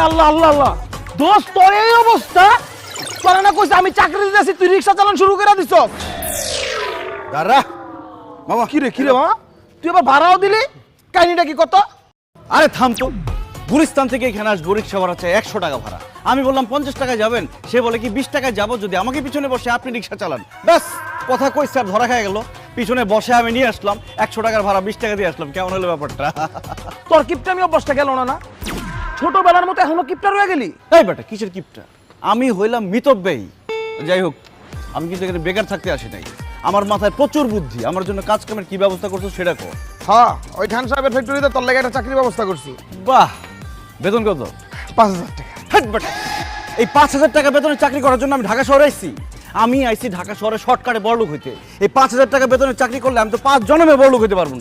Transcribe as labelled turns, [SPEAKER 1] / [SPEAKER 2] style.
[SPEAKER 1] আল্লাহ আল্লাহ আল্লাহ দোস্ত তোর এই অবস্থা তোরা না কইছ আমি চাকরি দিতেছি তুই রিক্সা চালান শুরু করে দিছ
[SPEAKER 2] দাঁড়া মামা।
[SPEAKER 1] কি রে মামা তুই আবার ভাড়াও দিলি কাহিনীটা কি কত
[SPEAKER 2] আরে থাম তো, গুলিস্তান থেকে এখানে আসবো, রিক্সা ভাড়া চাই 100 টাকা ভাড়া। আমি বললাম 50 টাকায় যাবেন, সে বলে কি 20 টাকায় যাবো যদি আমাকে পিছনে বসে আপনি রিক্সা চালান। ব্যাস কথা কই স্যার ধরা খাই গেল, পিছনে বসে আমি নিয়ে আসলাম 100 টাকার ভাড়া 20 টাকা দিয়ে আসলাম। কেমন হলো ব্যাপারটা?
[SPEAKER 1] তোর কিপটামি অভ্যাসটা গেল না ছোটবেলার মতো এখনো কিপটা রয়ে গেলি।
[SPEAKER 2] তাই বেটা কিসের কিপটা, আমি হইলাম মিতব্যয়ী। যাই হোক আমি কিন্তু এখানে বেকার থাকতে আসি নাই, আমার মাথায় প্রচুর বুদ্ধি। আমার জন্য কাজ কামের কি ব্যবস্থা করছো সেটা কো।
[SPEAKER 1] হ্যাঁ ওই খান সাহেবের ফ্যাক্টরিতে তোর লেগে একটা চাকরির ব্যবস্থা করছি।
[SPEAKER 2] বাহ, বেতন কত?
[SPEAKER 1] 5,000 টাকা।
[SPEAKER 2] হাট বেটা, এই 5,000 টাকা বেতনে চাকরি করার জন্য আমি ঢাকা শহরে আইছি? আমি আইছি ঢাকা শহরে শর্টকাটে বড়লোক হইতে। এই 5,000 টাকা বেতনে চাকরি করলে আমি তো 5 জন্মে বড়লোক হইতে পারবো না।